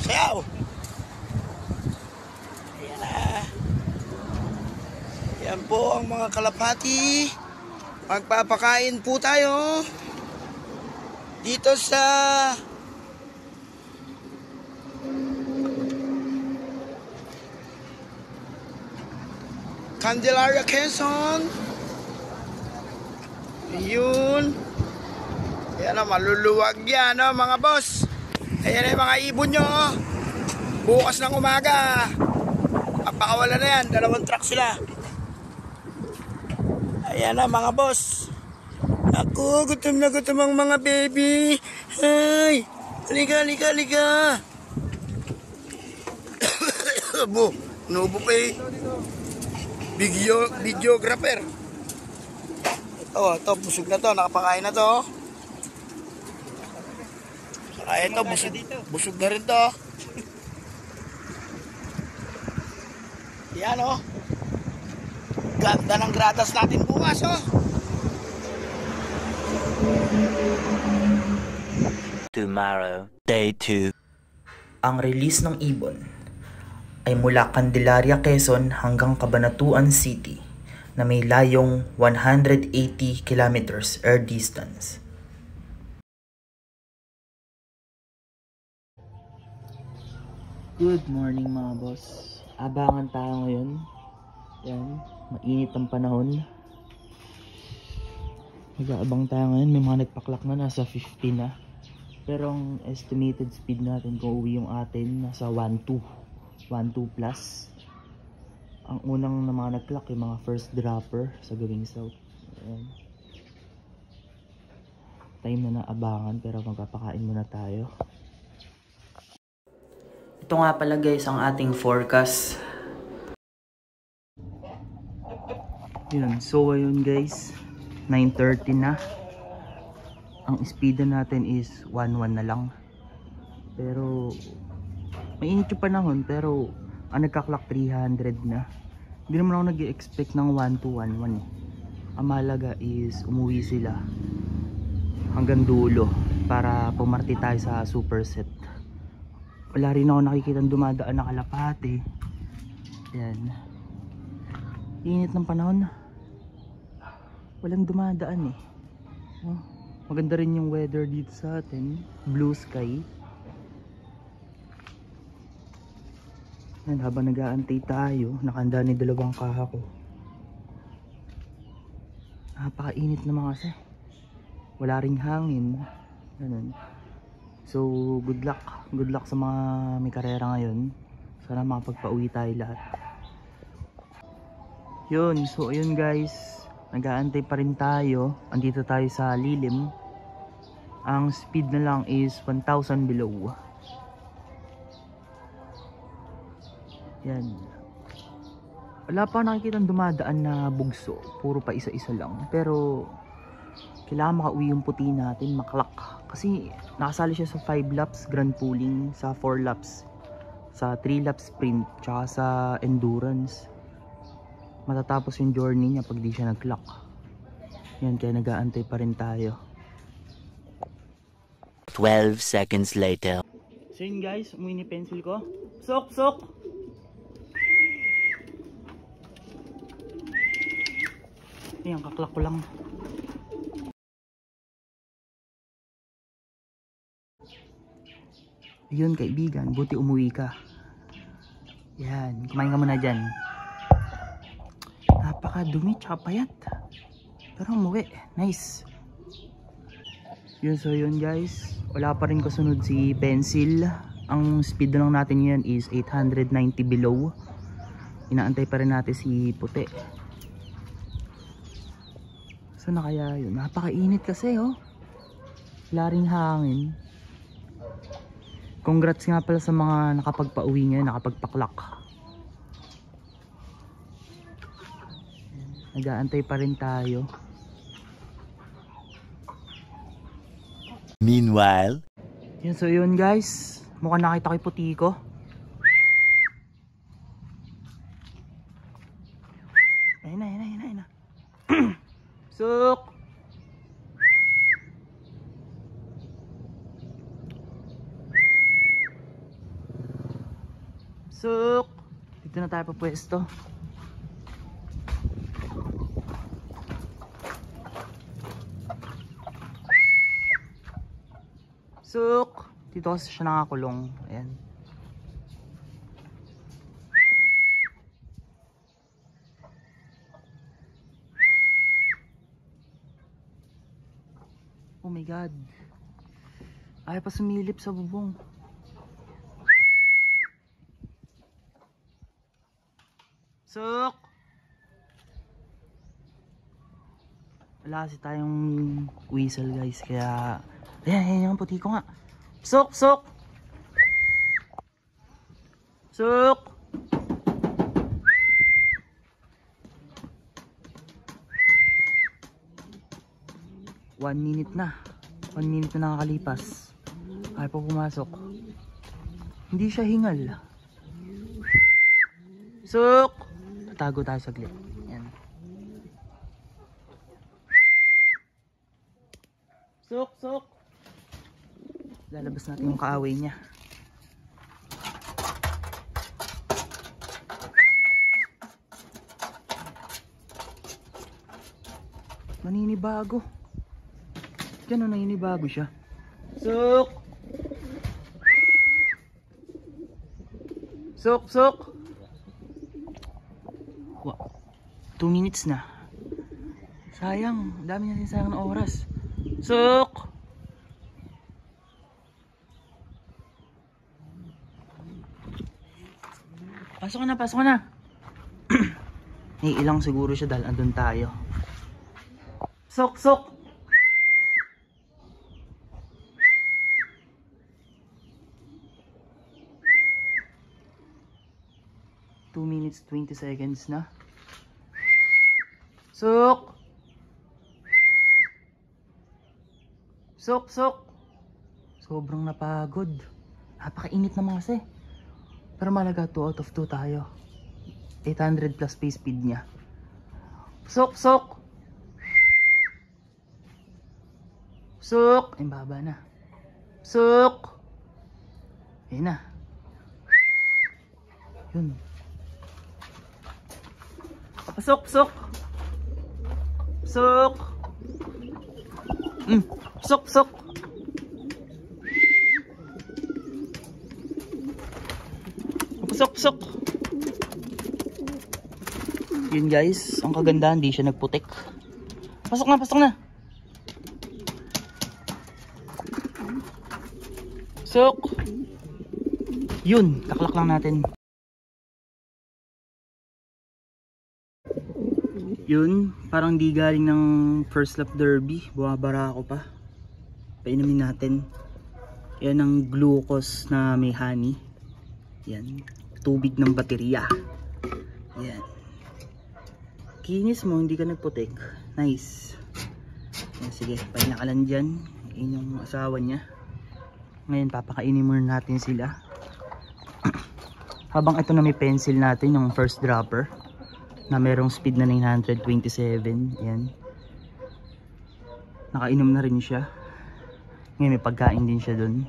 Sayaw! Ayan na. Yan po ang mga kalapati. Magpapakain po tayo dito sa Candelaria, Quezon. Ayun. Ayan na, maluluwag yan, no, mga boss. Ayan na yung mga ibon nyo. Bukas ng umaga papakawala na yan, 2 truck sila. Ayan na mga boss. Ako, gutom na gutom ang mga baby. Ay, halika, halika, halika. Abo, nubo pa eh. Videographer. Ito, busog na to, nakapakain na to. Ay, ito, busog na rin to. Yan, oh. Ganda ng gradas natin bukas, oh. Tomorrow, day 2. Ang release ng ibon ay mula Candelaria, Quezon hanggang Cabanatuan City na may layong 180 kilometers air distance. Good morning mga boss. Abangan tayo ngayon. Yan, mainit ang panahon. Mag-aabang tayo ngayon. May mga nagpaklak na, nasa 50 na. Pero ang estimated speed natin kung uwi yung atin, nasa 1.2 plus. Ang unang na mga nag-clock yung mga first dropper sa gawing south. Ayan. Time na naabangan pero magpapakain muna tayo. Ito nga pala guys ang ating forecast. Yun, so ayun guys, 9:30 na. Ang speed natin is 1.1 na lang. Pero mainit yung panahon, pero ang nagka-clock 300 na. Hindi naman ako nag-expect ng 1.211 eh. Ang mahalaga is umuwi sila hanggang dulo para pumarty tayo sa superset. Wala rin ako nakikitang dumadaan na kalapate. Yan. Init ng panahon. Walang dumadaan eh. Oh, maganda rin yung weather dito sa atin. Blue sky. Yan, habang nag-aantay tayo, nakahanda ni 2 kaha ko. Napakainit naman kasi. Wala ring hangin. Ganun. So, good luck. Good luck sa mga may karera ngayon. Sana makapagpa-uwi tayo lahat. Yun, so ayun guys. Nag-aantay pa rin tayo. Andito tayo sa lilim. Ang speed na lang is 1,000 below. Yan. Wala pa nakikita dumadaan na bugso. Puro pa isa-isa lang. Pero kailangan makauwi yung puti natin, maklak. Kasi nakasali siya sa 5 laps grand pooling, sa 4 laps, sa 3 laps sprint, tsaka sa endurance. Matatapos yung journey niya pag di siya nag-clock. Yan, kaya nag-aantay pa rin tayo. 12 seconds later. So yun guys, umuwi ni pencil ko. Sok, sok! Yan, kaklak ko lang. Yun kaibigan, buti umuwi ka. Yan, kumain ka muna dyan. Napakadumi tsaka payat. Pero umuwi, nice. Yun, so yun guys, wala pa rin kasunod si pencil. Ang speed na lang natin yan is 890 below. Inaantay pa rin natin si puti. So na kaya yun, napakainit kasi oh. Wala ring hangin. Congrats nga pala sa mga nakapagpa-uwi ngayon, nakapagpaklak. Nag-aantay pa rin tayo. Meanwhile, Yan, so yun guys, mukhang nakita kay puti ko. Ayun na. Suk! Suk! Dito na tayo papwesto. Suk! Dito kasi siya nakakulong. Ayan. Oh my god. Ayaw pa sumilip sa bubong. Suk! Wala kasi tayong whistle guys. Kaya ayan yung puti ko nga. Suk! Suk! Suk! One minute na nakakalipas. Ayaw pa pumasok. Hindi siya hingal. Suk! Tatago tayo saglit. Yan. Suk! Suk! Lalabas natin yung kaaway niya. Naninibago. Diyan o, naninibago siya. Suk! Suk! Suk! 2 minutes na. Sayang, dami natin sayang na oras. Suk! Pasok ka na. Ilang siguro siya dahil andun tayo. Suk! Suk! Two minutes 20 seconds na. Suk! Suk! Suk! Sobrang napagod. Napakainit naman kasi. Pero malaga 2 out of 2 tayo. 800 plus pace speed niya. Suk! Suk! Suk! Ay, baba na. Suk! Ayun na. Yun. Suk! Suk! Suk! Suk! Suk! Suk! Suk! Yun guys, ang kagandahan, hindi siya nagputik. Pasok na! Suk! Yun, taklak lang natin. Yun, parang di galing ng first lap derby. Bumabara ako pa. Painumin natin. Yan ang glucose na may honey. Yan, tubig ng baterya. Yan. Kinis mo, hindi ka nagputik. Nice. Yan, sige, pahinga ka lang dyan. Yun yung asawa niya. Ngayon, papakainin muna natin sila. Habang ito na may pencil natin, yung first dropper. Na merong speed na 927. Yan. Nakainom na rin siya. Ngayon may pagkain din siya dun.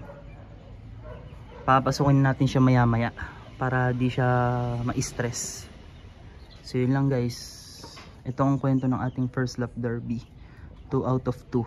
Papasukin natin siya maya maya para di siya ma-stress. So yun lang guys. Ito ang kwento ng ating first lap derby. 2 out of 2.